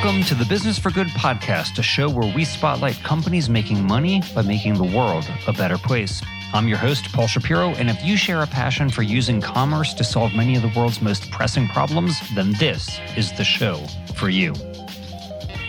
Welcome to the Business for Good podcast, a show where we spotlight companies making money by making the world a better place. I'm your host, Paul Shapiro, and if you share a passion for using commerce to solve many of the world's most pressing problems, then this is the show for you.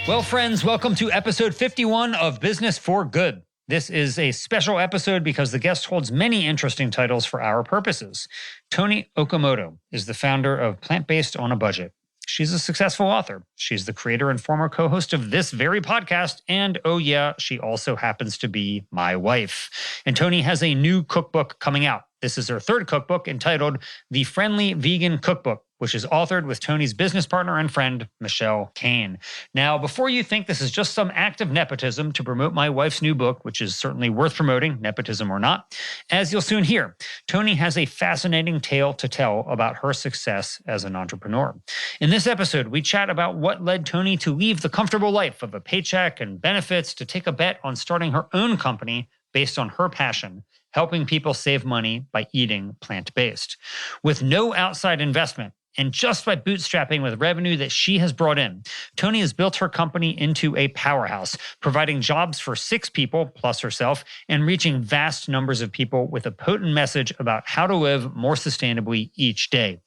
Well, friends, welcome to episode 51 of Business for Good. This is a special episode because the guest holds many interesting titles for our purposes. Toni Okamoto is the founder of Plant-Based on a Budget. She's a successful author. She's the creator and former co-host of this very podcast. And oh yeah, she also happens to be my wife. And Toni has a new cookbook coming out. This is her third cookbook entitled The Friendly Vegan Cookbook, which is authored with Toni's business partner and friend, Michelle Cehn. Now, before you think this is just some act of nepotism to promote my wife's new book, which is certainly worth promoting, nepotism or not, as you'll soon hear, Toni has a fascinating tale to tell about her success as an entrepreneur. In this episode, we chat about what led Toni to leave the comfortable life of a paycheck and benefits to take a bet on starting her own company based on her passion, helping people save money by eating plant-based. With no outside investment, and just by bootstrapping with revenue that she has brought in, Toni has built her company into a powerhouse, providing jobs for 6 people, plus herself, and reaching vast numbers of people with a potent message about how to live more sustainably each day.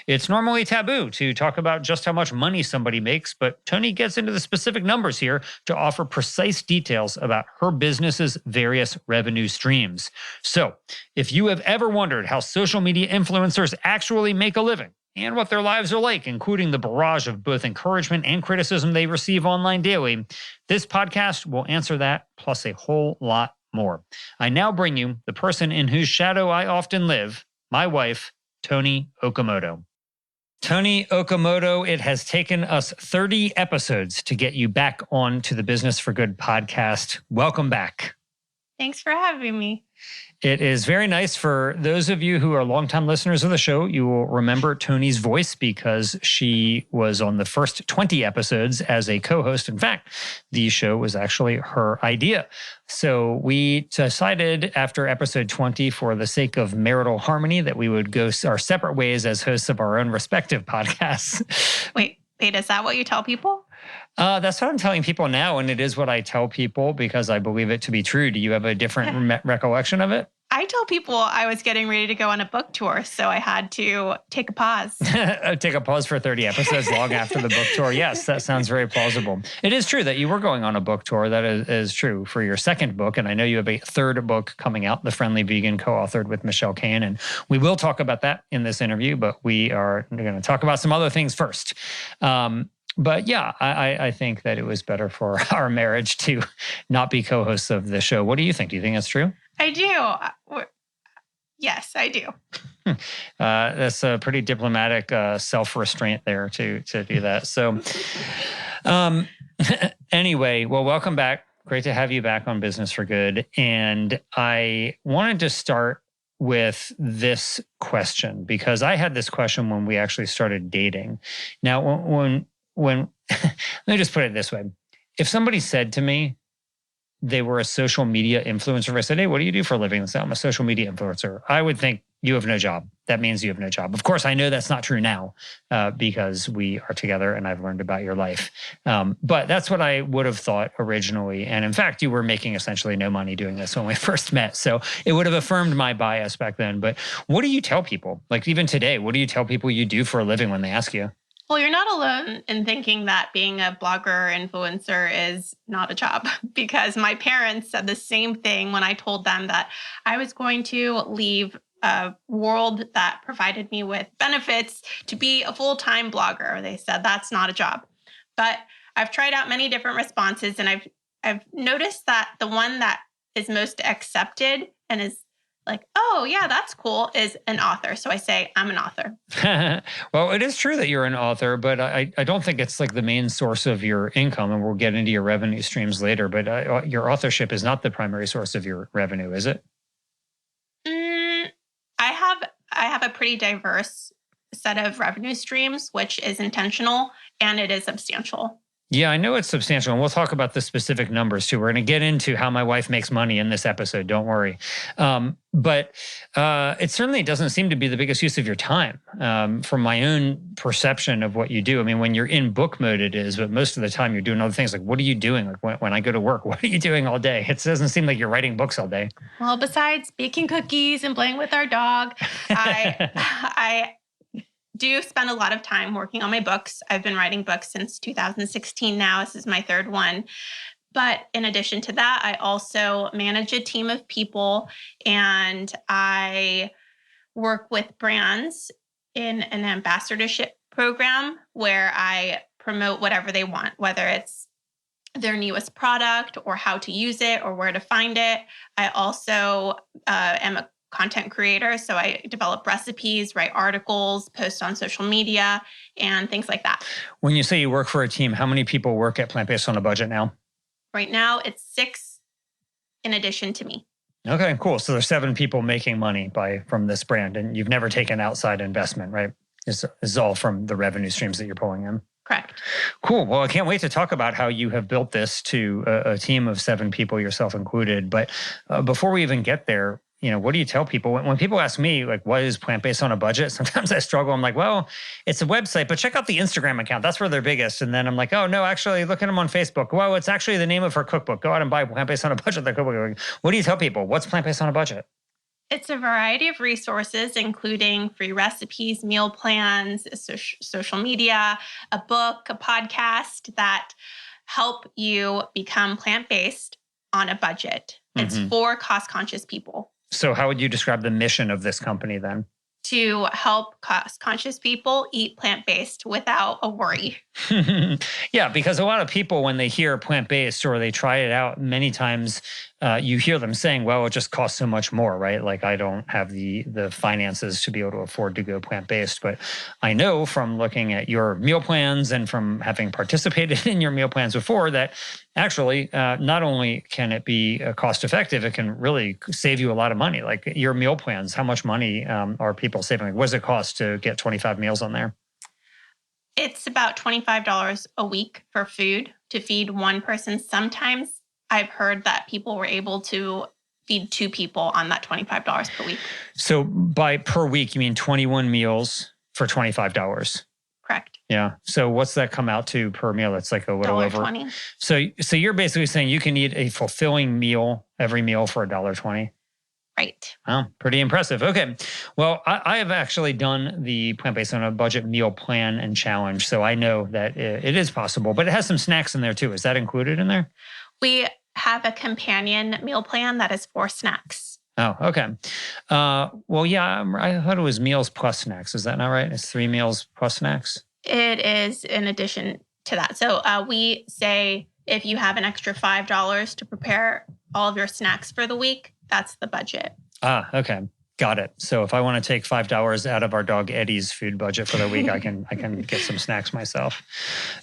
It's normally taboo to talk about just how much money somebody makes, but Toni gets into the specific numbers here to offer precise details about her business's various revenue streams. So, if you have ever wondered how social media influencers actually make a living, and what their lives are like, including the barrage of both encouragement and criticism they receive online daily, this podcast will answer that, plus a whole lot more. I now bring you the person in whose shadow I often live, my wife, Toni Okamoto. Toni Okamoto, it has taken us 30 episodes to get you back on to the Business for Good podcast. Welcome back. Thanks for having me. It is very nice. For those of you who are longtime listeners of the show, you will remember Toni's voice because she was on the first 20 episodes as a co-host. In fact, the show was actually her idea. So we decided after episode 20, for the sake of marital harmony, that we would go our separate ways as hosts of our own respective podcasts. Wait, is that what you tell people? That's what I'm telling people now, and it is what I tell people because I believe it to be true. Do you have a different recollection of it? I tell people I was getting ready to go on a book tour, so I had to take a pause. Take a pause for 30 episodes long after the book tour. Yes, that sounds very plausible. It is true that you were going on a book tour. That is true for your second book, and I know you have a third book coming out, The Friendly Vegan, co-authored with Michelle Cehn, and we will talk about that in this interview, but we are going to talk about some other things first. But yeah, I think that it was better for our marriage to not be co-hosts of the show. What do you think? Do you think that's true? I do. Yes, I do. That's a pretty diplomatic self-restraint there to do that. So anyway, well, welcome back. Great to have you back on Business for Good. And I wanted to start with this question because I had this question when we actually started dating. Now, when let me just put it this way. If somebody said to me they were a social media influencer, if I said, hey, what do you do for a living? I said, I'm a social media influencer. I would think you have no job. That means you have no job. Of course, I know that's not true now because we are together and I've learned about your life. But that's what I would have thought originally. And in fact, you were making essentially no money doing this when we first met. So it would have affirmed my bias back then. But what do you tell people? Like even today, what do you tell people you do for a living when they ask you? Well, you're not alone in thinking that being a blogger or influencer is not a job because my parents said the same thing when I told them that I was going to leave a world that provided me with benefits to be a full-time blogger. They said that's not a job. But I've tried out many different responses and I've noticed that the one that is most accepted and is like, oh, yeah, that's cool, is an author. So I say, I'm an author. Well, it is true that you're an author, but I don't think it's like the main source of your income, and we'll get into your revenue streams later, but your authorship is not the primary source of your revenue, is it? I have a pretty diverse set of revenue streams, which is intentional, and it is substantial. Yeah, I know it's substantial, and we'll talk about the specific numbers too. We're going to get into how my wife makes money in this episode. Don't worry. But it certainly doesn't seem to be the biggest use of your time from my own perception of what you do. I mean, when you're in book mode, it is, but most of the time you're doing other things. Like, what are you doing? Like when I go to work, what are you doing all day? It doesn't seem like you're writing books all day. Well, besides baking cookies and playing with our dog, I do spend a lot of time working on my books. I've been writing books since 2016 now. This is my third one. But in addition to that, I also manage a team of people, and I work with brands in an ambassadorship program where I promote whatever they want, whether it's their newest product or how to use it or where to find it. I also am a content creator. So I develop recipes, write articles, post on social media, and things like that. When you say you work for a team, how many people work at Plant Based on a Budget now? Right now, it's 6 in addition to me. Okay, cool. So there's 7 people making money from this brand, and you've never taken outside investment, right? It's all from the revenue streams that you're pulling in. Correct. Cool. Well, I can't wait to talk about how you have built this to a team of 7 people, yourself included. But before we even get there, what do you tell people? When people ask me, like, what is Plant-Based on a Budget? Sometimes I struggle. I'm like, well, it's a website, but check out the Instagram account. That's where they're biggest. And then I'm like, oh, no, actually, look at them on Facebook. Well, it's actually the name of her cookbook. Go out and buy Plant-Based on a Budget, the cookbook. What do you tell people? What's Plant-Based on a Budget? It's a variety of resources, including free recipes, meal plans, social media, a book, a podcast that help you become plant-based on a budget. It's for cost-conscious people. So how would you describe the mission of this company then? To help cost-conscious people eat plant-based without a worry. Yeah, because a lot of people, when they hear plant-based or they try it out, many times you hear them saying, well, it just costs so much more, right? Like, I don't have the finances to be able to afford to go plant-based. But I know from looking at your meal plans and from having participated in your meal plans before that actually, not only can it be cost-effective, it can really save you a lot of money. Like your meal plans, how much money are people saving? Like, what does it cost to get 25 meals on there? It's about $25 a week for food to feed one person. Sometimes I've heard that people were able to feed 2 people on that $25 per week. So by per week, you mean 21 meals for $25? Correct. Yeah. So what's that come out to per meal? It's like a little over $1.20. So you're basically saying you can eat a fulfilling meal, every meal for $1.20? Right. Wow, pretty impressive. Okay. Well, I have actually done the Plant-Based on a Budget meal plan and challenge, so I know that it is possible, but it has some snacks in there too. Is that included in there? We have a companion meal plan that is 4 snacks. Oh, okay. Well, yeah, I thought it was meals plus snacks. Is that not right? It's 3 meals plus snacks? It is in addition to that. So we say if you have an extra $5 to prepare all of your snacks for the week, that's the budget. Ah, okay. Got it. So if I want to take $5 out of our dog Eddie's food budget for the week, I can get some snacks myself.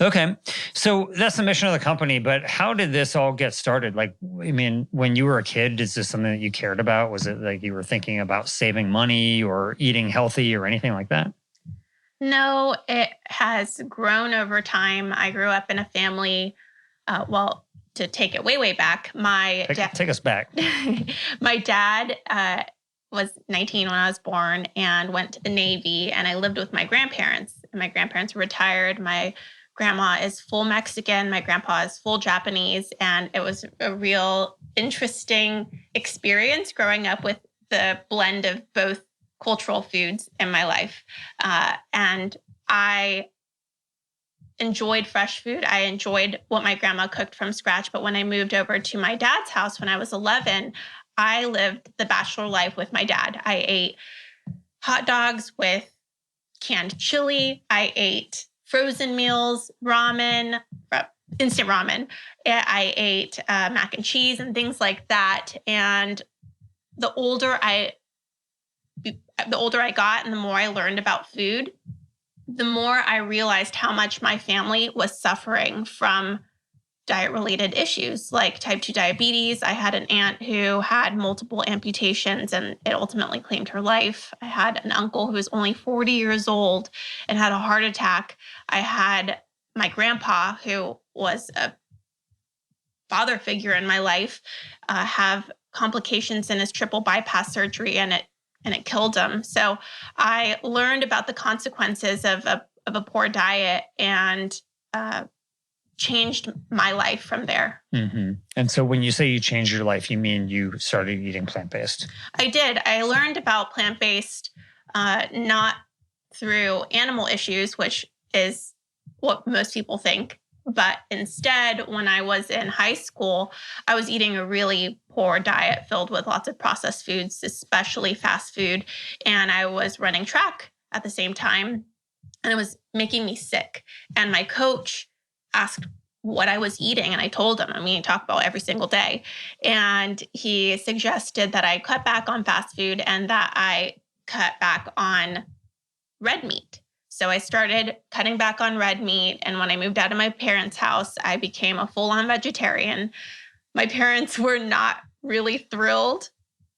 Okay. So that's the mission of the company, but how did this all get started? Like, I mean, when you were a kid, is this something that you cared about? Was it like you were thinking about saving money or eating healthy or anything like that? No, it has grown over time. I grew up in a family, to take it way back, take us back. My dad was 19 when I was born and went to the Navy, and I lived with my grandparents. And my grandparents were retired. My grandma is full Mexican. My grandpa is full Japanese. And it was a real interesting experience growing up with the blend of both cultural foods in my life. And I enjoyed fresh food. I enjoyed what my grandma cooked from scratch. But when I moved over to my dad's house when I was 11, I lived the bachelor life with my dad. I ate hot dogs with canned chili. I ate frozen meals, ramen, instant ramen. I ate mac and cheese and things like that. And the older I got and the more I learned about food, the more I realized how much my family was suffering from diet-related issues like type 2 diabetes. I had an aunt who had multiple amputations and it ultimately claimed her life. I had an uncle who was only 40 years old and had a heart attack. I had my grandpa, who was a father figure in my life, have complications in his triple bypass surgery, and it killed him. So I learned about the consequences of a poor diet, and changed my life from there. Mm-hmm. And so when you say you changed your life, you mean you started eating plant-based? I did. I learned about plant-based not through animal issues, which is what most people think, but instead, when I was in high school, I was eating a really poor diet filled with lots of processed foods, especially fast food. And I was running track at the same time, and it was making me sick. And my coach asked what I was eating, and I told him. I mean, I talk about every single day. And he suggested that I cut back on fast food and that I cut back on red meat. So I started cutting back on red meat. And when I moved out of my parents' house, I became a full-on vegetarian. My parents were not really thrilled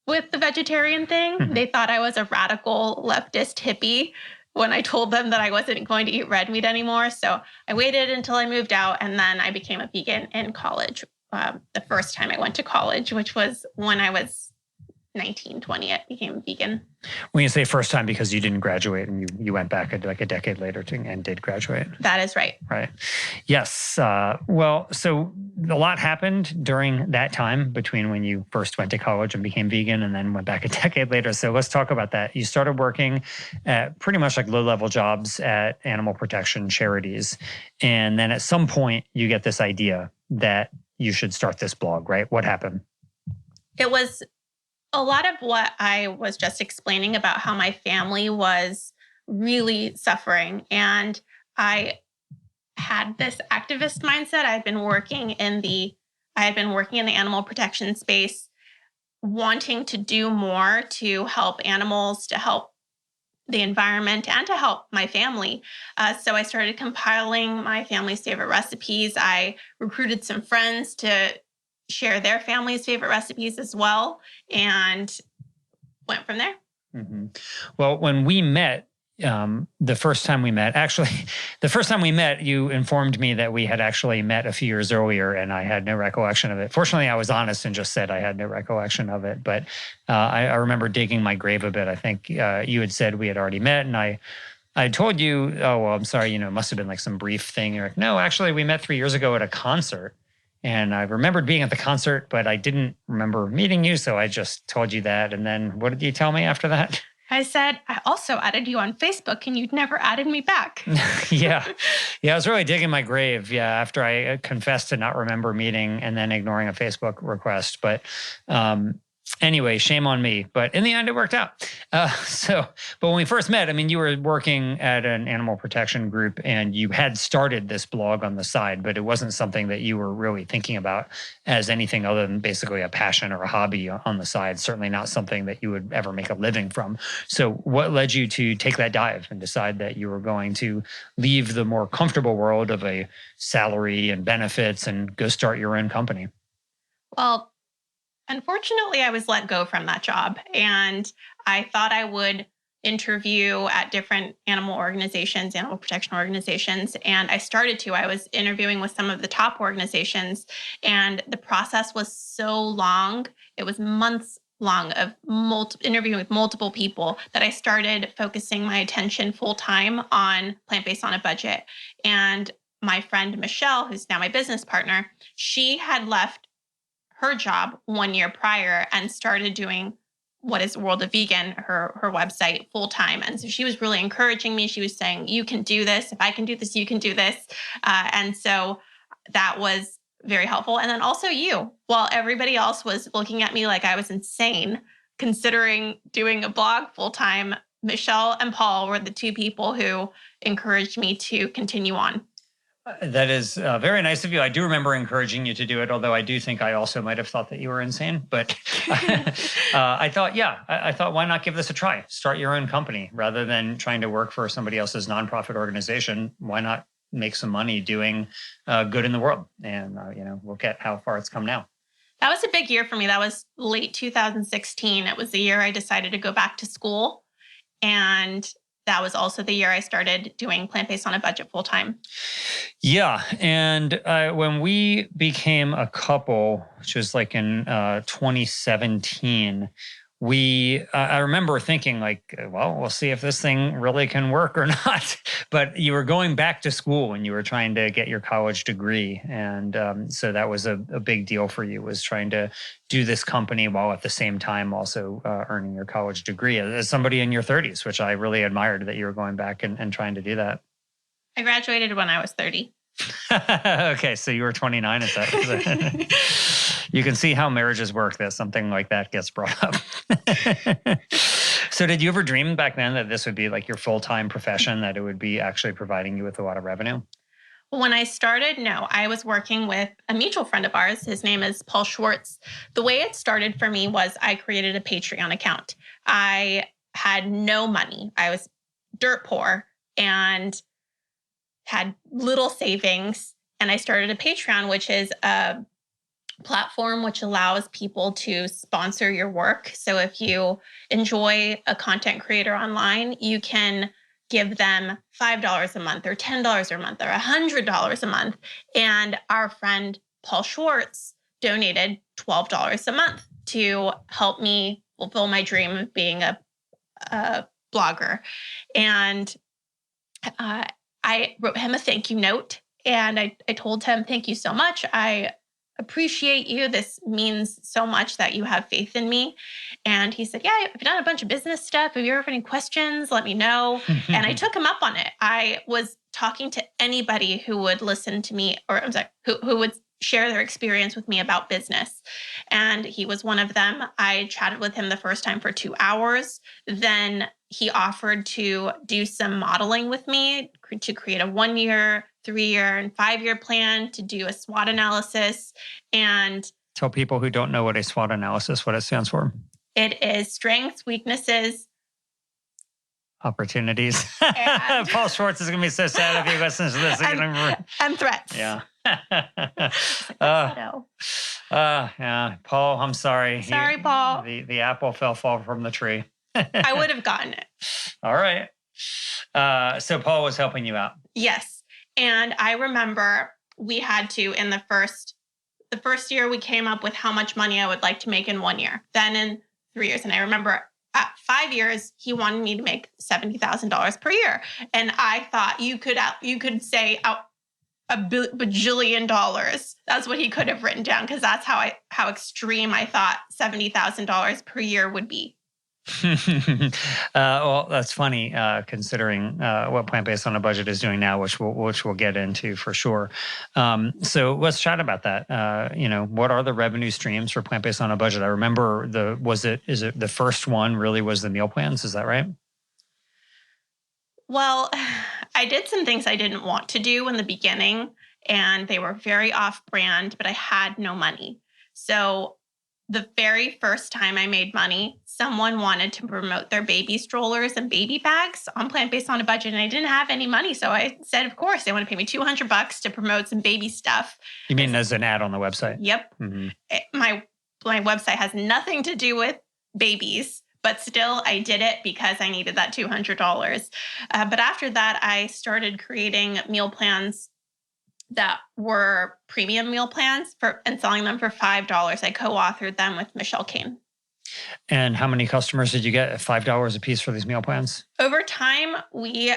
with the vegetarian thing. Mm-hmm. They thought I was a radical leftist hippie when I told them that I wasn't going to eat red meat anymore. So I waited until I moved out, and then I became a vegan in college. The first time I went to college, which was when I was 19, 20, I became vegan. When you say first time, because you didn't graduate and you went back like a decade later and did graduate. That is right. Right. Yes. Well, so a lot happened during that time between when you first went to college and became vegan and then went back a decade later. So let's talk about that. You started working at pretty much like low-level jobs at animal protection charities. And then at some point you get this idea that you should start this blog, right? What happened? It was a lot of what I was just explaining about how my family was really suffering. And I had this activist mindset. I had been working in the animal protection space, wanting to do more to help animals, to help the environment, and to help my family. So I started compiling my family's favorite recipes. I recruited some friends to share their family's favorite recipes as well, and went from there. Mm-hmm. Well, when we met, the first time we met, you informed me that we had actually met a few years earlier, and I had no recollection of it. Fortunately, I was honest and just said I had no recollection of it. But I remember digging my grave a bit. I think you had said we had already met, and I told you, oh, well, I'm sorry, it must have been like some brief thing. You're like, no, actually, we met 3 years ago at a concert. And I remembered being at the concert, but I didn't remember meeting you. So I just told you that. And then what did you tell me after that? I said, I also added you on Facebook and you'd never added me back. Yeah. I was really digging my grave. Yeah. After I confessed to not remember meeting and then ignoring a Facebook request. But anyway, shame on me. But in the end, it worked out. But when we first met, you were working at an animal protection group and you had started this blog on the side, but it wasn't something that you were really thinking about as anything other than basically a passion or a hobby on the side. Certainly not something that you would ever make a living from. So what led you to take that dive and decide that you were going to leave the more comfortable world of a salary and benefits and go start your own company? Well, unfortunately, I was let go from that job, and I thought I would interview at different animal protection organizations, and I started to. I was interviewing with some of the top organizations, and the process was so long. It was months long of interviewing with multiple people that I started focusing my attention full-time on plant-based on a budget. And my friend Michelle, who's now my business partner, she had left her job 1 year prior and started doing what is World of Vegan, her website, full time. And so she was really encouraging me. She was saying, you can do this. If I can do this, you can do this. And so that was very helpful. And then also you, while everybody else was looking at me like I was insane, considering doing a blog full time, Michelle and Paul were the two people who encouraged me to continue on. That is very nice of you. I do remember encouraging you to do it, although I do think I also might have thought that you were insane. But I thought, why not give this a try? Start your own company rather than trying to work for somebody else's nonprofit organization. Why not make some money doing good in the world? And, look at how far it's come now. That was a big year for me. That was late 2016. It was the year I decided to go back to school. And that was also the year I started doing Plant-Based on a Budget full time. Yeah. And when we became a couple, which was like in 2017, I remember thinking like, well, we'll see if this thing really can work or not. But you were going back to school and you were trying to get your college degree. And so that was a big deal for you, was trying to do this company while at the same time also earning your college degree as somebody in your 30s, which I really admired that you were going back and trying to do that. I graduated when I was 30. Okay, so you were 29 at that. You can see how marriages work, that something like that gets brought up. So did you ever dream back then that this would be like your full-time profession, that it would be actually providing you with a lot of revenue? When I started, no, I was working with a mutual friend of ours. His name is Paul Schwartz. The way it started for me was I created a Patreon account. I had no money. I was dirt poor and had little savings. And I started a Patreon, which is a platform which allows people to sponsor your work. So if you enjoy a content creator online, you can give them $5 a month or $10 a month or $100 a month. And our friend Paul Schwartz donated $12 a month to help me fulfill my dream of being a blogger. And I wrote him a thank you note, and I told him, thank you so much. I appreciate you. This means so much that you have faith in me. And he said, yeah, I've done a bunch of business stuff. If you ever have any questions, let me know. And I took him up on it. I was talking to anybody who would listen to me, or I'm sorry, who would share their experience with me about business. And he was one of them. I chatted with him the first time for 2 hours. Then he offered to do some modeling with me to create a 1 year, 3 year, and 5 year plan, to do a SWOT analysis. And tell people who don't know what a SWOT analysis, what it stands for. It is strengths, weaknesses, opportunities. Paul Schwartz is going to be so sad if he listens to this. And threats. Yeah. No. Yeah. Paul, I'm sorry. Sorry, Paul. The apple fell from the tree. I would have gotten it. All right. So Paul was helping you out. Yes. And I remember we had to, in the first year, we came up with how much money I would like to make in 1 year. Then in 3 years. And I remember at 5 years, he wanted me to make $70,000 per year. And I thought you could say out a bajillion dollars. That's what he could have written down, because that's how extreme I thought $70,000 per year would be. Well, that's funny, considering what Plant-Based on a Budget is doing now, which we'll get into for sure. So let's chat about that. What are the revenue streams for Plant-Based on a Budget? I remember is it the first one really was the meal plans? Is that right? Well, I did some things I didn't want to do in the beginning, and they were very off-brand, but I had no money. So the very first time I made money, someone wanted to promote their baby strollers and baby bags on Plant-Based on a Budget, and I didn't have any money. So I said, of course, they want to pay me $200 to promote some baby stuff. You mean as an ad on the website? Yep. Mm-hmm. My website has nothing to do with babies, but still I did it because I needed that $200. But after that, I started creating meal plans that were premium meal plans and selling them for $5. I co-authored them with Michelle Cehn. And how many customers did you get at $5 a piece for these meal plans? Over time, we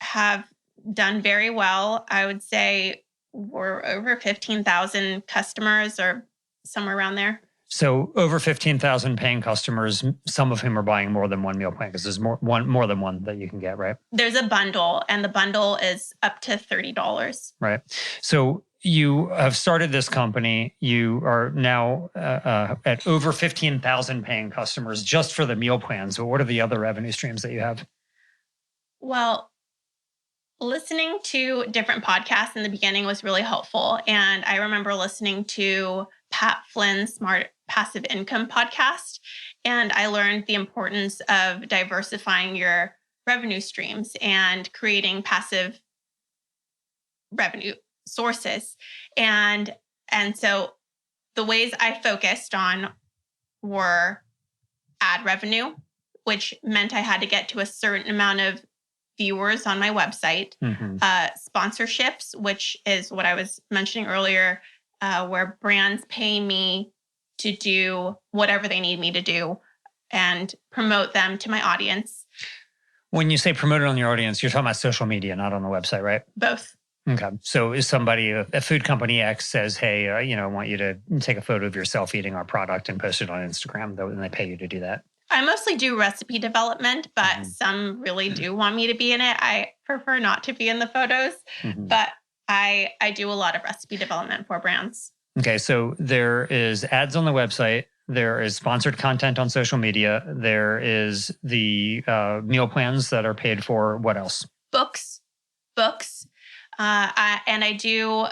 have done very well. I would say we're over 15,000 customers or somewhere around there. So over 15,000 paying customers, some of whom are buying more than one meal plan, because there's more than one that you can get, right? There's a bundle, and the bundle is up to $30. Right. So you have started this company. You are now at over 15,000 paying customers just for the meal plans. But what are the other revenue streams that you have? Well, listening to different podcasts in the beginning was really helpful. And I remember listening to Pat Flynn's Smart Passive Income podcast, and I learned the importance of diversifying your revenue streams and creating passive revenue sources. And so the ways I focused on were ad revenue, which meant I had to get to a certain amount of viewers on my website, sponsorships, which is what I was mentioning earlier, where brands pay me to do whatever they need me to do and promote them to my audience. When you say promote it on your audience, you're talking about social media, not on the website, right? Both. Okay. So is somebody, a food company X says, hey, I want you to take a photo of yourself eating our product and post it on Instagram, and they pay you to do that? I mostly do recipe development, but some really do want me to be in it. I prefer not to be in the photos, but I do a lot of recipe development for brands. Okay. So there is ads on the website. There is sponsored content on social media. There is the meal plans that are paid for. What else? Books. And I do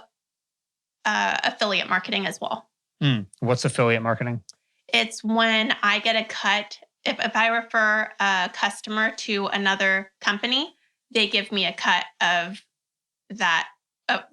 affiliate marketing as well. What's affiliate marketing? It's when I get a cut. If I refer a customer to another company, they give me a cut of that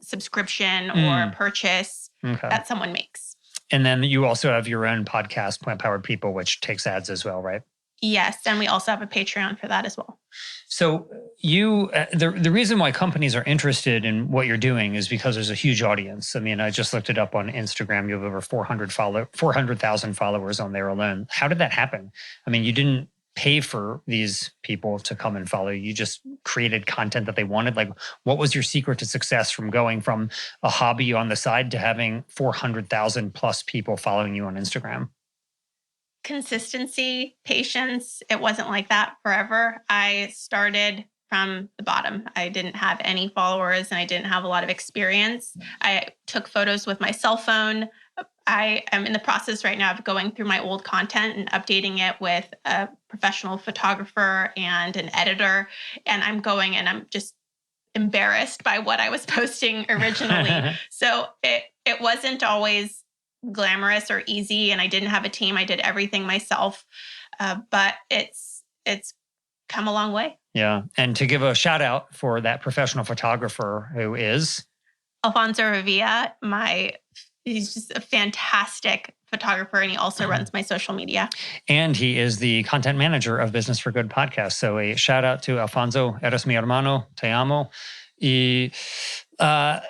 subscription or purchase that someone makes. And then you also have your own podcast, Plant Powered People, which takes ads as well, right? Yes. And we also have a Patreon for that as well. So the reason why companies are interested in what you're doing is because there's a huge audience. I mean, I just looked it up on Instagram. You have over 400,000 followers on there alone. How did that happen? I mean, you didn't pay for these people to come and follow. You just created content that they wanted. Like, what was your secret to success from going from a hobby on the side to having 400,000 plus people following you on Instagram? Consistency, patience. It wasn't like that forever. I started from the bottom. I didn't have any followers and I didn't have a lot of experience. I took photos with my cell phone. I am in the process right now of going through my old content and updating it with a professional photographer and an editor. And I'm just embarrassed by what I was posting originally. So it wasn't always glamorous or easy, and I didn't have a team. I did everything myself, but it's come a long way. Yeah, and to give a shout out for that professional photographer who is Alfonso Revilla. He's just a fantastic photographer, and he also runs my social media. And he is the content manager of Business for Good podcast. So a shout out to Alfonso. Eres mi hermano. Te amo.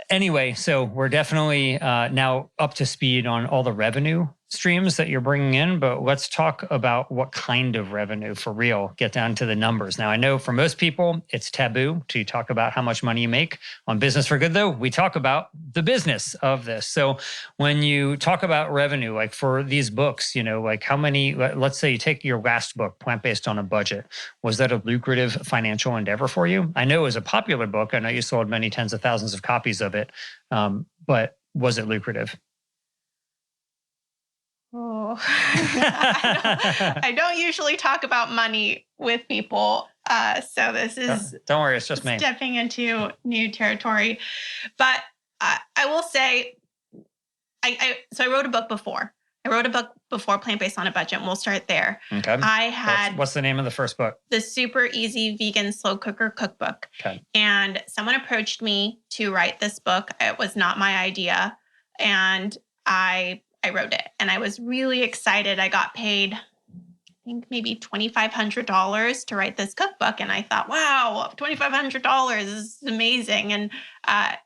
Anyway, so we're definitely now up to speed on all the revenue streams that you're bringing in, but let's talk about what kind of revenue for real, get down to the numbers. Now, I know for most people, it's taboo to talk about how much money you make. On Business for Good, though, we talk about the business of this. So when you talk about revenue, like for these books, like how many, let's say you take your last book, Plant-Based on a Budget. Was that a lucrative financial endeavor for you? I know it was a popular book. I know you sold many tens of thousands of copies of it, but was it lucrative? Oh, I don't usually talk about money with people. So this is don't worry, it's just me stepping into new territory. But I will say, I wrote a book before. I wrote a book before Plant-Based on a Budget, and we'll start there. Okay. What's the name of the first book? The Super Easy Vegan Slow Cooker Cookbook. Okay. And someone approached me to write this book. It was not my idea, and I wrote it, and I was really excited. I got paid, I think maybe $2,500 to write this cookbook. And I thought, wow, $2,500 is amazing. And I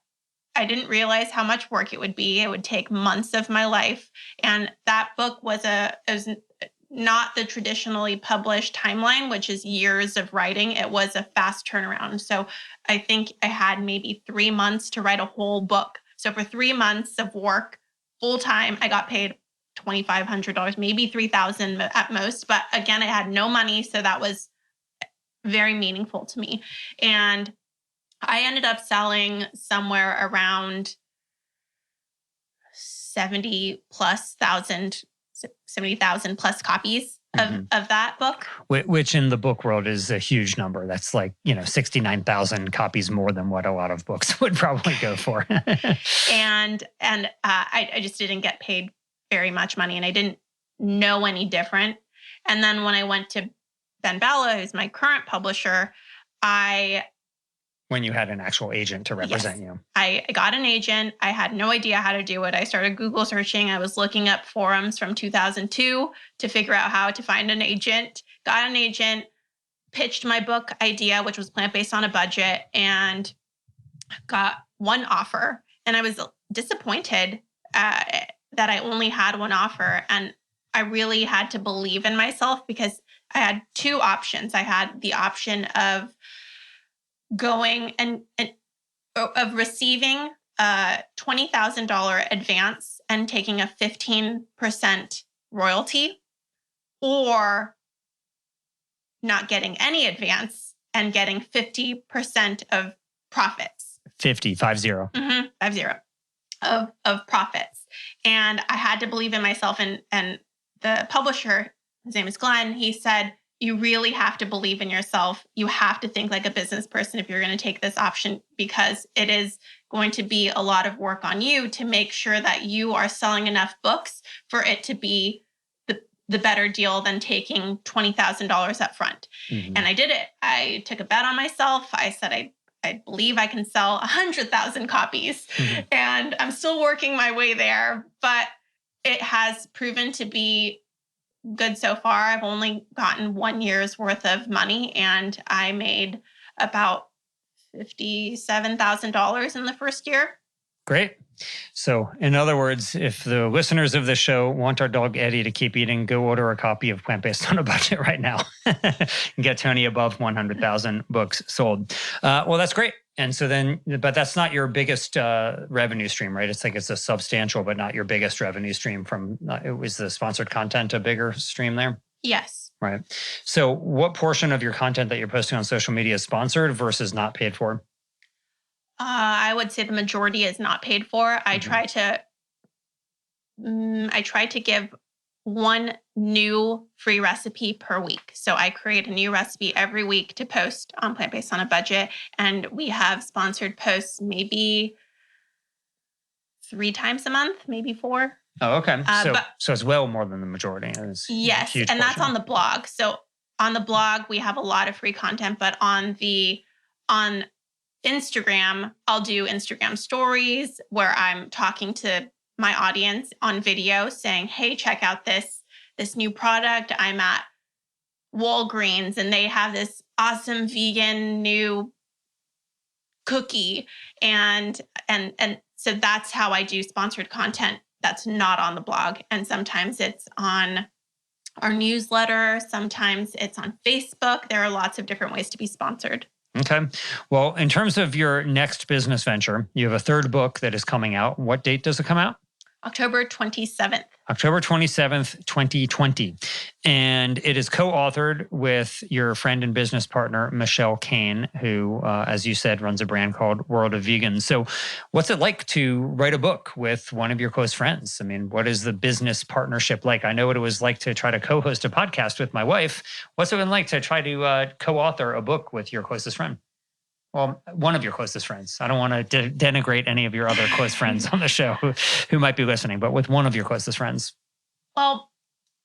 didn't realize how much work it would be. It would take months of my life. And that book was not the traditionally published timeline, which is years of writing. It was a fast turnaround. So I think I had maybe 3 months to write a whole book. So for 3 months of work, full time, I got paid $2,500, maybe $3,000 at most. But again, I had no money. So that was very meaningful to me. And I ended up selling somewhere around 70,000 plus copies of that book. Which in the book world is a huge number. That's like, 69,000 copies more than what a lot of books would probably go for. And I just didn't get paid very much money, and I didn't know any different. And then when I went to Ben Bella, who's my current publisher, when you had an actual agent to represent you. I got an agent. I had no idea how to do it. I started Google searching. I was looking up forums from 2002 to figure out how to find an agent. Got an agent, pitched my book idea, which was plant-based on a budget, and got one offer. And I was disappointed that I only had one offer. And I really had to believe in myself because I had two options. I had the option of going and of receiving a $20,000 advance and taking a 15% royalty, or not getting any advance and getting 50% of profits. 50 of profits. And I had to believe in myself. And the publisher, his name is Glenn, he said, you really have to believe in yourself. You have to think like a business person if you're going to take this option, because it is going to be a lot of work on you to make sure that you are selling enough books for it to be the better deal than taking $20,000 up front. Mm-hmm. And I did it. I took a bet on myself. I said, I believe I can sell 100,000 copies. Mm-hmm. And I'm still working my way there, but it has proven to be good so far. I've only gotten 1 year's worth of money, and I made about $57,000 in the first year. Great. So in other words, if the listeners of the show want our dog Eddie to keep eating, go order a copy of Plant-Based on a Budget right now and get Toni above 100,000 books sold. Well, that's great. And so then, but that's not your biggest revenue stream, right? It's like it's a substantial, but not your biggest revenue stream from, was the sponsored content a bigger stream there? Yes. Right. So what portion of your content that you're posting on social media is sponsored versus not paid for? I would say the majority is not paid for. I try to give one new free recipe per week. So I create a new recipe every week to post on Plant-Based on a Budget. And we have sponsored posts maybe 3 times a month, maybe 4. Oh, okay. So it's well more than the majority. Yes. And that's on the blog. So on the blog, we have a lot of free content, but on Instagram, I'll do Instagram stories where I'm talking to my audience on video saying, hey, check out this new product. I'm at Walgreens and they have this awesome vegan new cookie. And so that's how I do sponsored content that's not on the blog. And sometimes it's on our newsletter. Sometimes it's on Facebook. There are lots of different ways to be sponsored. Okay. Well, in terms of your next business venture, you have a third book that is coming out. What date does it come out? October 27th. October 27th, 2020. And it is co-authored with your friend and business partner, Michelle Cehn, who, as you said, runs a brand called World of Vegan. So what's it like to write a book with one of your close friends? I mean, what is the business partnership like? I know what it was like to try to co-host a podcast with my wife. What's it been like to try to co-author a book with your closest friend? Well, one of your closest friends. I don't want to denigrate any of your other close friends on the show who might be listening, but with one of your closest friends. Well,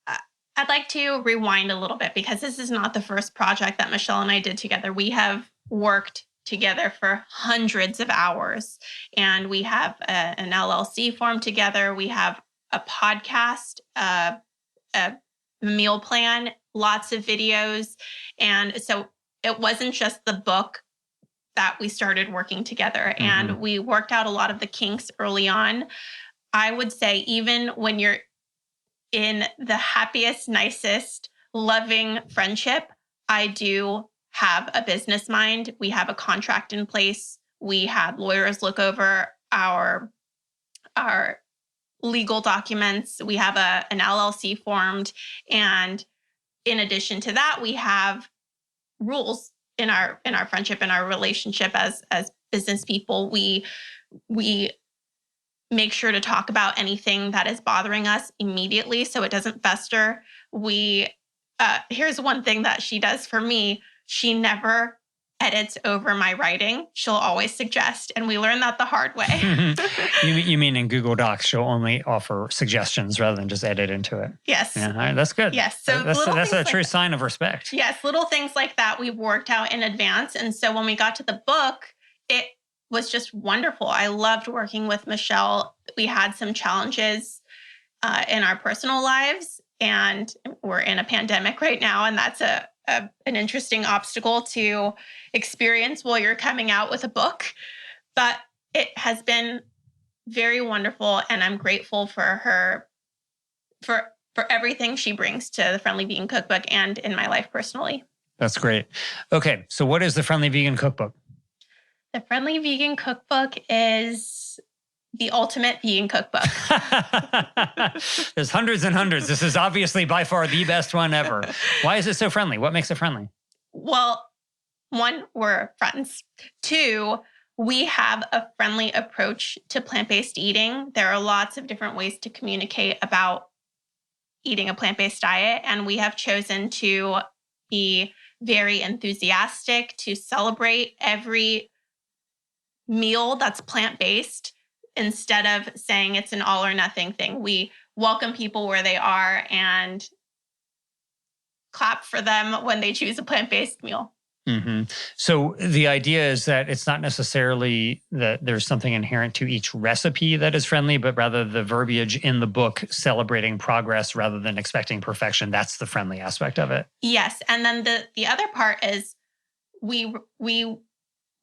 I'd like to rewind a little bit because this is not the first project that Michelle and I did together. We have worked together for hundreds of hours, and we have an LLC formed together. We have a podcast, a meal plan, lots of videos. And so it wasn't just the book that we started working together, and we worked out a lot of the kinks early on. I would say even when you're in the happiest, nicest, loving friendship, I do have a business mind. We have a contract in place. We had lawyers look over our legal documents. We have an LLC formed. And in addition to that, we have rules in our friendship, in our relationship as business people. We make sure to talk about anything that is bothering us immediately so it doesn't fester. Here's one thing that she does for me. She never edits over my writing. She'll always suggest, and we learned that the hard way. You mean in Google Docs, she'll only offer suggestions rather than just edit into it? Yes. Yeah, all right, that's good. Yes. So that's a true sign of respect. Yes, little things like that we've worked out in advance. And so when we got to the book, it was just wonderful. I loved working with Michelle. We had some challenges in our personal lives, and we're in a pandemic right now, and that's a an interesting obstacle to experience while you're coming out with a book. But it has been very wonderful, and I'm grateful for her, for everything she brings to the Friendly Vegan Cookbook and in my life personally. That's great. Okay, so what is the Friendly Vegan Cookbook? The Friendly Vegan Cookbook is the ultimate vegan cookbook. There's hundreds and hundreds. This is obviously by far the best one ever. Why is it so friendly? What makes it friendly? Well, one, we're friends. Two, we have a friendly approach to plant-based eating. There are lots of different ways to communicate about eating a plant-based diet, and we have chosen to be very enthusiastic, to celebrate every meal that's plant-based instead of saying it's an all or nothing thing. We welcome people where they are and clap for them when they choose a plant-based meal. Mm-hmm. So the idea is that it's not necessarily that there's something inherent to each recipe that is friendly, but rather the verbiage in the book celebrating progress rather than expecting perfection. That's the friendly aspect of it. Yes. And then the other part is we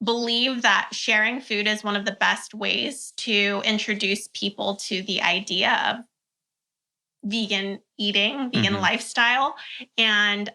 believe that sharing food is one of the best ways to introduce people to the idea of vegan eating, vegan lifestyle. And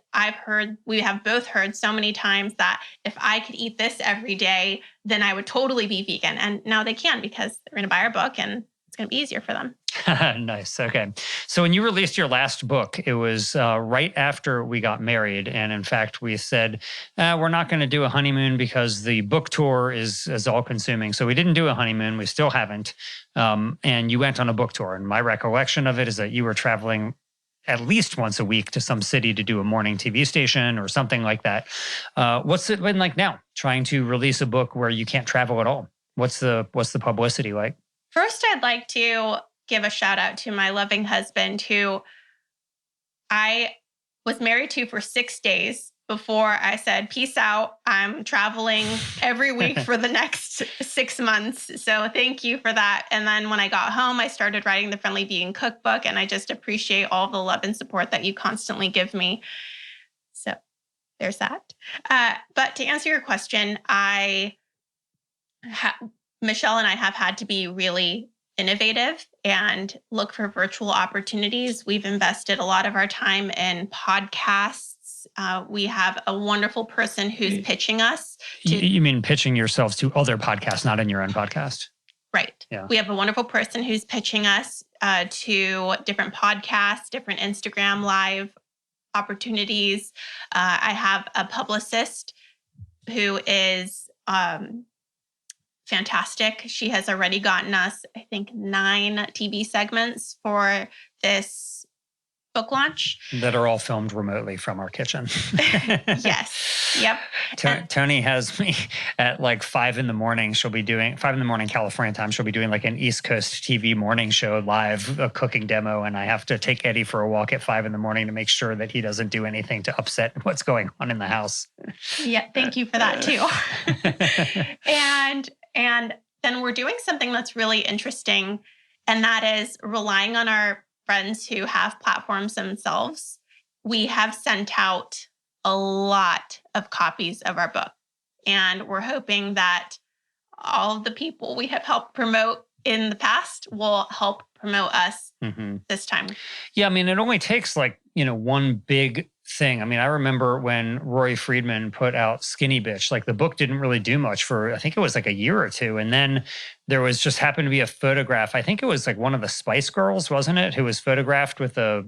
we have both heard so many times that if I could eat this every day, then I would totally be vegan. And now they can, because they're going to buy our book and it's going to be easier for them. Nice. Okay. So when you released your last book, it was right after we got married. And in fact, we said, we're not going to do a honeymoon because the book tour is all consuming. So we didn't do a honeymoon. We still haven't. And you went on a book tour. And my recollection of it is that you were traveling at least once a week to some city to do a morning TV station or something like that. What's it been like now, trying to release a book where you can't travel at all? What's the publicity like? First, I'd like to give a shout out to my loving husband, who I was married to for 6 days before I said, peace out. I'm traveling every week for the next 6 months. So thank you for that. And then when I got home, I started writing the Friendly Vegan Cookbook, and I just appreciate all the love and support that you constantly give me. So there's that. But to answer your question, Michelle and I have had to be really innovative and look for virtual opportunities. We've invested a lot of our time in podcasts. We have a wonderful person who's pitching us. You mean pitching yourselves to other podcasts, not in your own podcast? Right. Yeah. We have a wonderful person who's pitching us to different podcasts, different Instagram live opportunities. I have a publicist who is fantastic. She has already gotten us, I think, 9 TV segments for this book launch. That are all filmed remotely from our kitchen. Yes. Yep. Toni has me at like 5 in the morning. She'll be doing 5 in the morning California time. She'll be doing like an East Coast TV morning show live, a cooking demo. And I have to take Eddie for a walk at 5 in the morning to make sure that he doesn't do anything to upset what's going on in the house. Yeah. Thank you for that too. And then we're doing something that's really interesting, and that is relying on our friends who have platforms themselves. We have sent out a lot of copies of our book, and we're hoping that all of the people we have helped promote in the past will help promote us this time. Yeah, I mean, it only takes one big thing. I mean, I remember when Rory Friedman put out Skinny Bitch, like the book didn't really do much for, I think it was like a year or two. And then there was just happened to be a photograph. I think it was like one of the Spice Girls, wasn't it? Who was photographed with a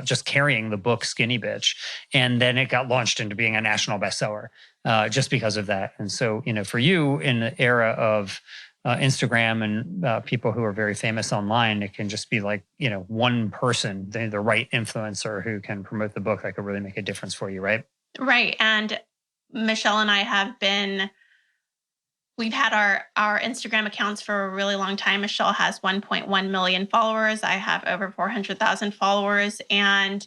just carrying the book Skinny Bitch. And then it got launched into being a national bestseller just because of that. And so, for you in the era of Instagram and people who are very famous online, it can just be like, one person, the right influencer who can promote the book that could really make a difference for you, right? Right. And Michelle and I we've had our Instagram accounts for a really long time. Michelle has 1.1 million followers. I have over 400,000 followers. And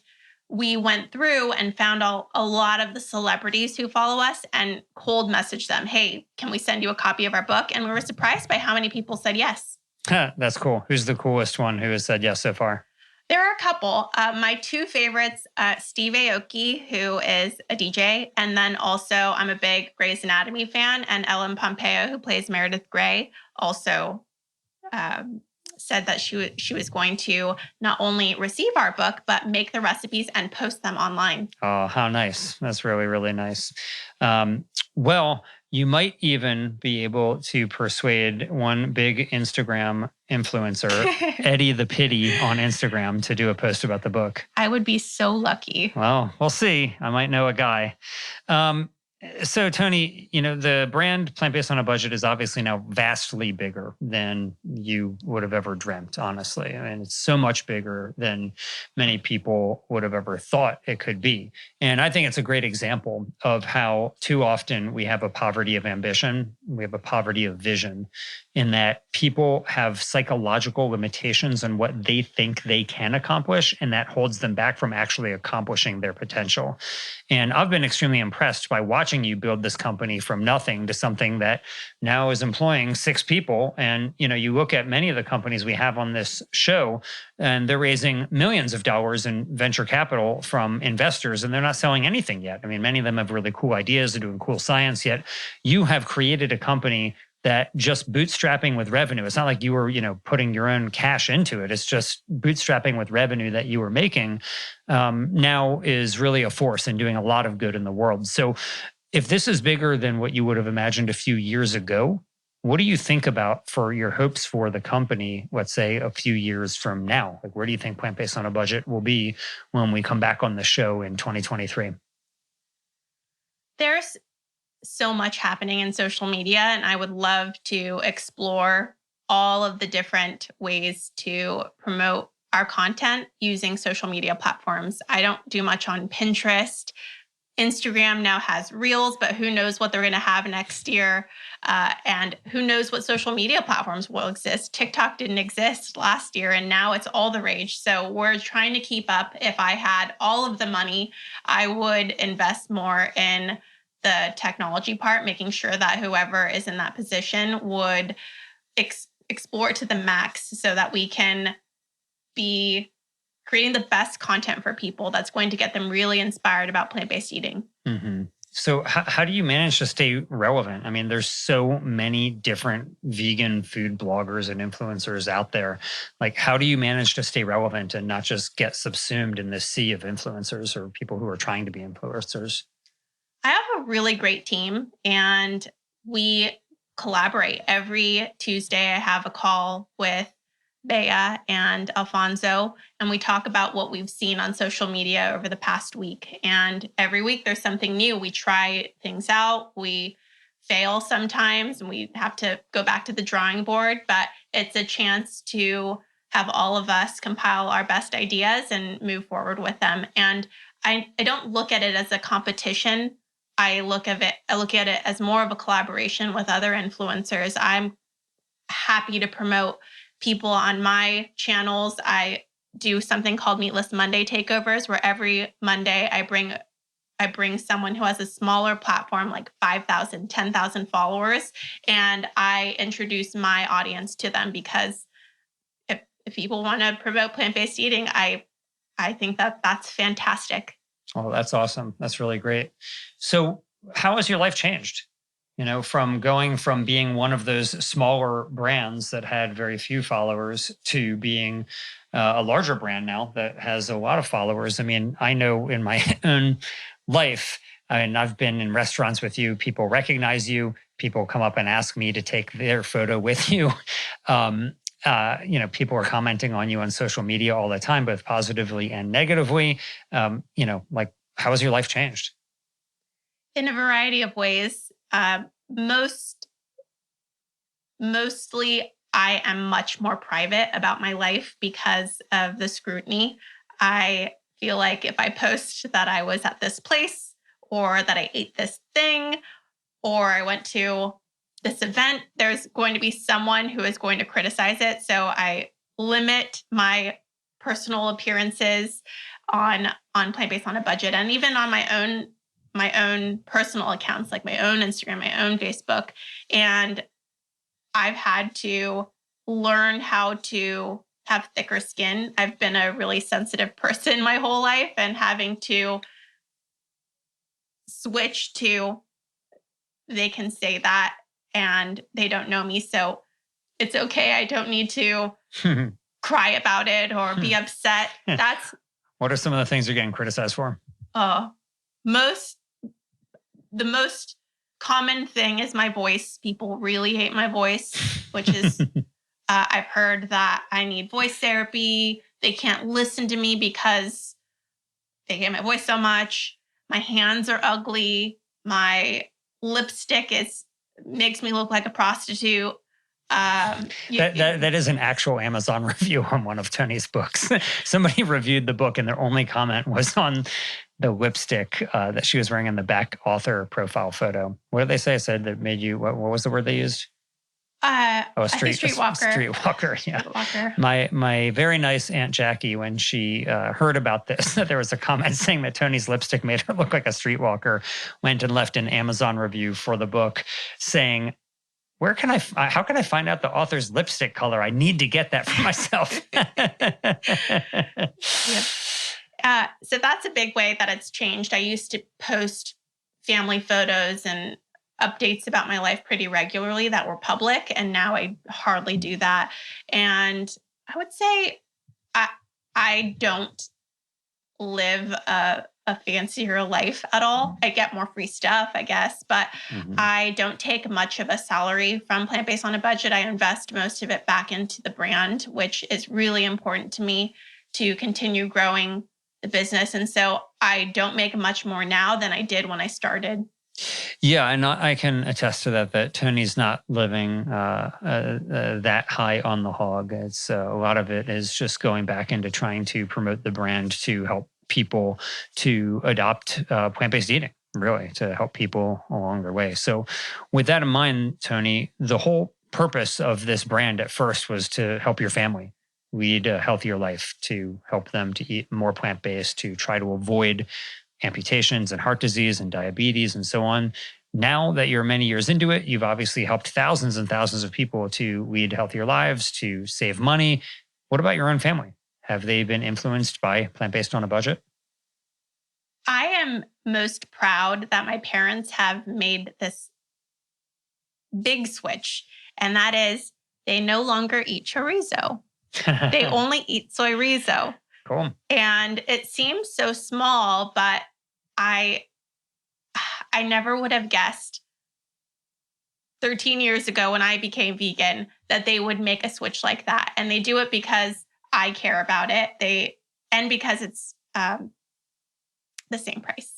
we went through and found a lot of the celebrities who follow us and cold messaged them, hey, can we send you a copy of our book? And we were surprised by how many people said yes. That's cool. Who's the coolest one who has said yes so far? There are a couple. My two favorites, Steve Aoki, who is a DJ, and then also I'm a big Grey's Anatomy fan, and Ellen Pompeo, who plays Meredith Grey, also said that she was going to not only receive our book, but make the recipes and post them online. Oh, how nice. That's really, really nice. Well, you might even be able to persuade one big Instagram influencer, Eddie the Pity on Instagram, to do a post about the book. I would be so lucky. Well, we'll see. I might know a guy. So, Toni, the brand Plant-Based on a Budget is obviously now vastly bigger than you would have ever dreamt, honestly. I mean, it's so much bigger than many people would have ever thought it could be. And I think it's a great example of how too often we have a poverty of ambition, we have a poverty of vision, in that people have psychological limitations on what they think they can accomplish, and that holds them back from actually accomplishing their potential. And I've been extremely impressed by watching you build this company from nothing to something that now is employing 6 people. And, you look at many of the companies we have on this show, and they're raising millions of dollars in venture capital from investors, and they're not selling anything yet. I mean, many of them have really cool ideas, they're doing cool science, yet you have created a company that just bootstrapping with revenue. It's not like you were, putting your own cash into it. It's just bootstrapping with revenue that you were making now is really a force and doing a lot of good in the world. So if this is bigger than what you would have imagined a few years ago, what do you think about for your hopes for the company, let's say a few years from now? Like, where do you think Plant-Based on a Budget will be when we come back on the show in 2023? There's so much happening in social media, and I would love to explore all of the different ways to promote our content using social media platforms. I don't do much on Pinterest. Instagram now has Reels, but who knows what they're going to have next year, and who knows what social media platforms will exist. TikTok didn't exist last year, and now it's all the rage. So we're trying to keep up. If I had all of the money, I would invest more in the technology part, making sure that whoever is in that position would explore it to the max so that we can be creating the best content for people that's going to get them really inspired about plant-based eating. Mm-hmm. So how do you manage to stay relevant? I mean, there's so many different vegan food bloggers and influencers out there. Like, how do you manage to stay relevant and not just get subsumed in this sea of influencers or people who are trying to be influencers? I have a really great team, and we collaborate. Every Tuesday, I have a call with Bea and Alfonso, and we talk about what we've seen on social media over the past week. And every week, there's something new. We try things out. We fail sometimes, and we have to go back to the drawing board. But it's a chance to have all of us compile our best ideas and move forward with them. And I don't look at it as a competition. I look at it as more of a collaboration with other influencers. I'm happy to promote people on my channels. I do something called Meatless Monday takeovers, where every Monday I bring someone who has a smaller platform, like 5,000, 10,000 followers, and I introduce my audience to them, because if people want to promote plant-based eating, I think that's fantastic. Oh, that's awesome. That's really great. So how has your life changed? From going from being one of those smaller brands that had very few followers to being a larger brand now that has a lot of followers. I mean, I know in my own life, and I've been in restaurants with you, people recognize you, people come up and ask me to take their photo with you. People are commenting on you on social media all the time, both positively and negatively. Like, how has your life changed? In a variety of ways. Mostly, I am much more private about my life because of the scrutiny. I feel like if I post that I was at this place, or that I ate this thing, or I went to this event, there's going to be someone who is going to criticize it. So I limit my personal appearances on Plant-Based on a Budget, and even on my own personal accounts, like my own Instagram, my own Facebook. And I've had to learn how to have thicker skin. I've been a really sensitive person my whole life, and having to switch to they can say that and they don't know me. So it's okay. I don't need to cry about it or be upset. That's what are some of the things you're getting criticized for? the most common thing is my voice. People really hate my voice, which is I've heard that I need voice therapy. They can't listen to me because they hate my voice so much. My hands are ugly. My lipstick makes me look like a prostitute. That is an actual Amazon review on one of Toni's books. Somebody reviewed the book and their only comment was on the lipstick that she was wearing in the back author profile photo. What did they say? I said that made you, what was the word they used? A streetwalker. Streetwalker, yeah. Streetwalker. My very nice Aunt Jackie, when she heard about this, that there was a comment saying that Toni's lipstick made her look like a streetwalker, went and left an Amazon review for the book saying, how can I find out the author's lipstick color? I need to get that for myself. Yep. So that's a big way that it's changed. I used to post family photos and updates about my life pretty regularly that were public, and now I hardly do that. And I would say I don't live a fancier life at all. I get more free stuff, I guess, but I don't take much of a salary from Plant-Based on a Budget. I invest most of it back into the brand, which is really important to me to continue growing the business. And so I don't make much more now than I did when I started. Yeah, and I can attest to that Toni's not living that high on the hog. It's a lot of it is just going back into trying to promote the brand to help people to adopt plant-based eating, really, to help people along their way. So with that in mind, Toni, the whole purpose of this brand at first was to help your family lead a healthier life, to help them to eat more plant-based, to try to avoid amputations and heart disease and diabetes and so on. Now that you're many years into it, you've obviously helped thousands and thousands of people to lead healthier lives, to save money. What about your own family? Have they been influenced by Plant-Based on a Budget? I am most proud that my parents have made this big switch, and that is they no longer eat chorizo. They only eat soy rizo. Cool. And it seems so small, but I never would have guessed 13 years ago when I became vegan that they would make a switch like that. And they do it because I care about it. And because it's the same price.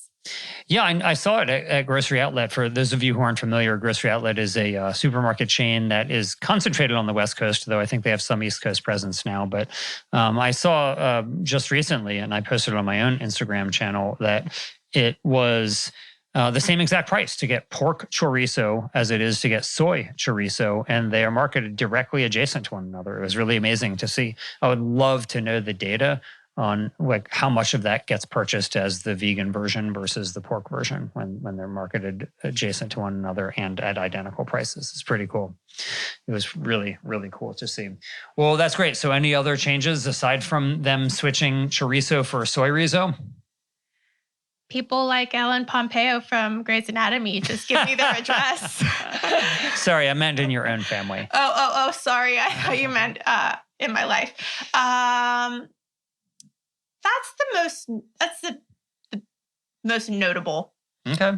Yeah, I saw it at Grocery Outlet. For those of you who aren't familiar, Grocery Outlet is a supermarket chain that is concentrated on the West Coast, though I think they have some East Coast presence now. But I saw just recently, and I posted it on my own Instagram channel, that it was the same exact price to get pork chorizo as it is to get soy chorizo, and they are marketed directly adjacent to one another. It was really amazing to see. I would love to know the data on like how much of that gets purchased as the vegan version versus the pork version when they're marketed adjacent to one another and at identical prices. It's pretty cool. It was really, really cool to see. Well, that's great. So any other changes aside from them switching chorizo for soy rizo? People like Ellen Pompeo from Grey's Anatomy just give me their address. Sorry, I meant in your own family. Oh, sorry. I thought you meant in my life. That's the most notable. Okay.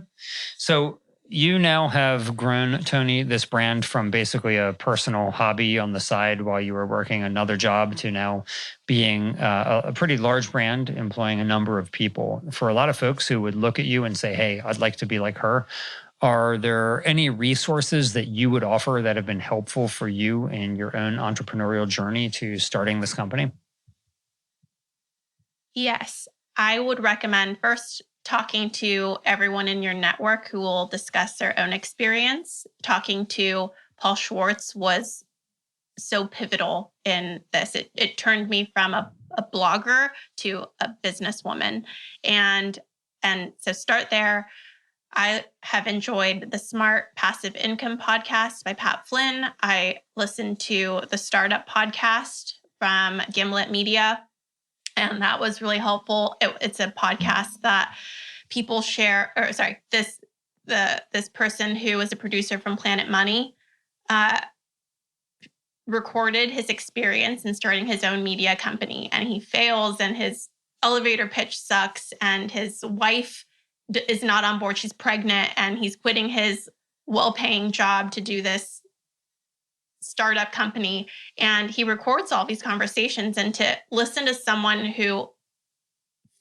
So you now have grown, Toni, this brand from basically a personal hobby on the side while you were working another job to now being a pretty large brand, employing a number of people. For a lot of folks who would look at you and say, hey, I'd like to be like her, are there any resources that you would offer that have been helpful for you in your own entrepreneurial journey to starting this company? Yes, I would recommend first talking to everyone in your network who will discuss their own experience. Talking to Paul Schwartz was so pivotal in this. It turned me from a blogger to a businesswoman. And so start there. I have enjoyed the Smart Passive Income podcast by Pat Flynn. I listened to the Startup podcast from Gimlet Media. And that was really helpful. It's a podcast that people share, this person who was a producer from Planet Money recorded his experience in starting his own media company, and he fails, and his elevator pitch sucks, and his wife is not on board. She's pregnant, and he's quitting his well-paying job to do this startup company. And he records all these conversations, and to listen to someone who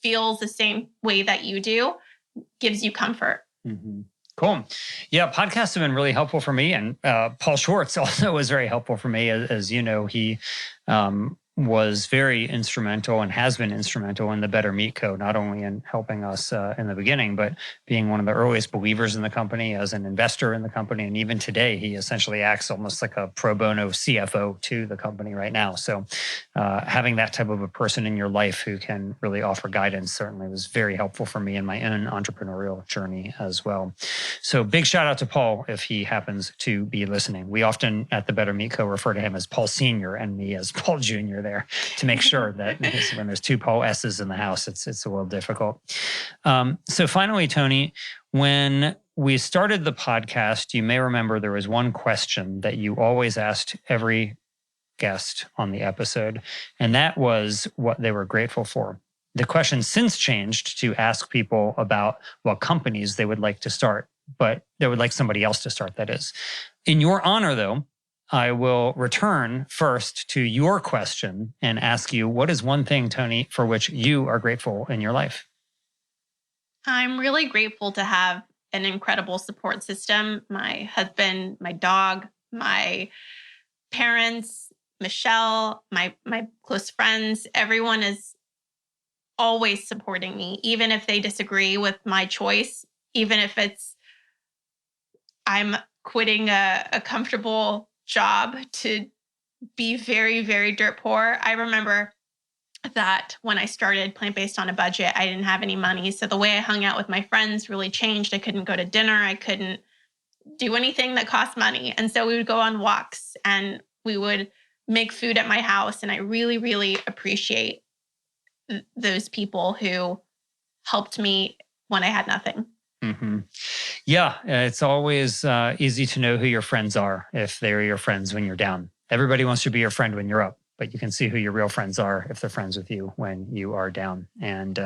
feels the same way that you do gives you comfort. Mm-hmm. Cool. Yeah, podcasts have been really helpful for me. And Paul Schwartz also was very helpful for me. As you know, he was very instrumental and has been instrumental in the Better Meat Co., not only in helping us in the beginning, but being one of the earliest believers in the company, as an investor in the company. And even today, he essentially acts almost like a pro bono CFO to the company right now. So having that type of a person in your life who can really offer guidance certainly was very helpful for me in my own entrepreneurial journey as well. So big shout out to Paul if he happens to be listening. We often at the Better Meat Co. refer to him as Paul Sr. and me as Paul Jr. there to make sure that when there's two Paul S's in the house, it's a little difficult. So finally, Toni, when we started the podcast, you may remember there was one question that you always asked every guest on the episode, and that was what they were grateful for. The question since changed to ask people about what companies they would like to start, but they would like somebody else to start, that is. In your honor, though, I will return first to your question and ask you, what is one thing, Toni, for which you are grateful in your life? I'm really grateful to have an incredible support system. My husband, my dog, my parents, Michelle, my close friends, everyone is always supporting me, even if they disagree with my choice, even if it's I'm quitting a comfortable job to be very, very dirt poor. I remember that when I started Plant-Based on a Budget, I didn't have any money. So the way I hung out with my friends really changed. I couldn't go to dinner. I couldn't do anything that cost money. And so we would go on walks and we would make food at my house. And I really, really appreciate those people who helped me when I had nothing. Mm-hmm. Yeah, it's always easy to know who your friends are if they're your friends when you're down. Everybody wants to be your friend when you're up, but you can see who your real friends are if they're friends with you when you are down. And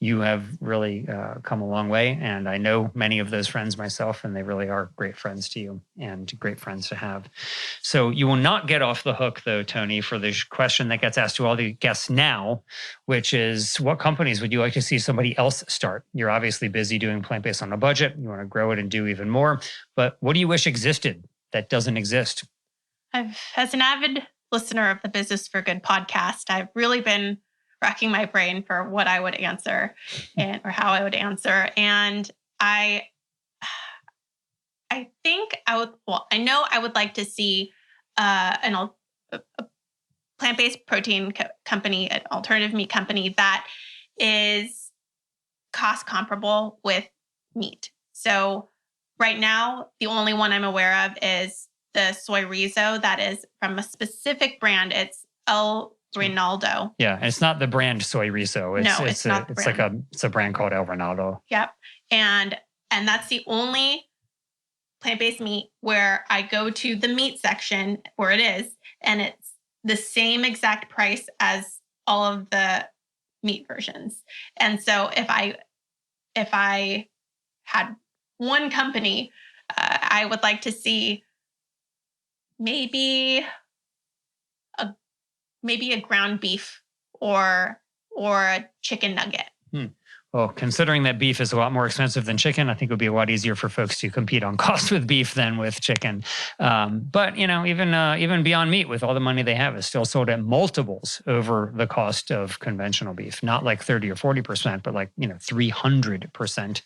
you have really come a long way. And I know many of those friends myself, and they really are great friends to you and great friends to have. So you will not get off the hook, though, Toni, for the question that gets asked to all the guests now, which is, what companies would you like to see somebody else start? You're obviously busy doing Plant-Based on a Budget. You want to grow it and do even more. But what do you wish existed that doesn't exist? As an avid listener of the Business for Good podcast, I've really been racking my brain for what I would answer or how I would answer. And I think I know I would like to see a plant-based protein company, an alternative meat company that is cost comparable with meat. So right now, the only one I'm aware of is the soy riso that is from a specific brand. It's El Rinaldo. Yeah, and it's not the brand soy riso. It's not the brand. It's a brand called El Rinaldo. Yep. And that's the only plant-based meat where I go to the meat section where it is, and it's the same exact price as all of the meat versions. And so if I had one company, I would like to see maybe a ground beef or a chicken nugget. Well, considering that beef is a lot more expensive than chicken, I think it would be a lot easier for folks to compete on cost with beef than with chicken. But even Beyond Meat, with all the money they have, is still sold at multiples over the cost of conventional beef. Not like 30 or 40%, but like 300%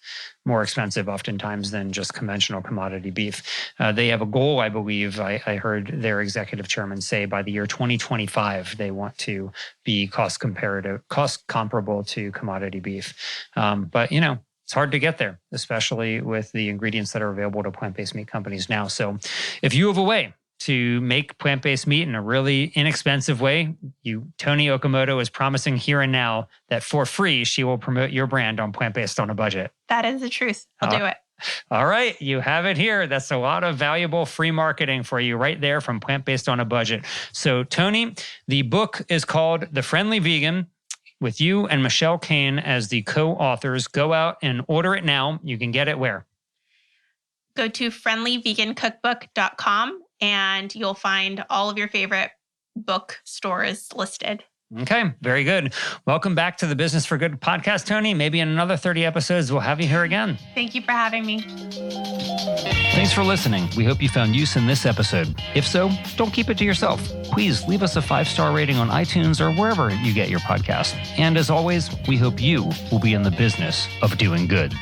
more expensive oftentimes than just conventional commodity beef. They have a goal, I believe. I heard their executive chairman say by the year 2025 they want to be cost comparable to commodity beef. But it's hard to get there, especially with the ingredients that are available to plant-based meat companies now. So if you have a way to make plant-based meat in a really inexpensive way, Toni Okamoto is promising here and now that for free, she will promote your brand on Plant-Based on a Budget. That is the truth. I'll do it. All right, you have it here. That's a lot of valuable free marketing for you right there from Plant-Based on a Budget. So Toni, the book is called The Friendly Vegan, with you and Michelle Cehn as the co-authors. Go out and order it now. You can get it where? Go to friendlyvegancookbook.com and you'll find all of your favorite book stores listed. Okay, very good. Welcome back to the Business for Good podcast, Toni. Maybe in another 30 episodes, we'll have you here again. Thank you for having me. Thanks for listening. We hope you found use in this episode. If so, don't keep it to yourself. Please leave us a 5-star rating on iTunes or wherever you get your podcast. And as always, we hope you will be in the business of doing good.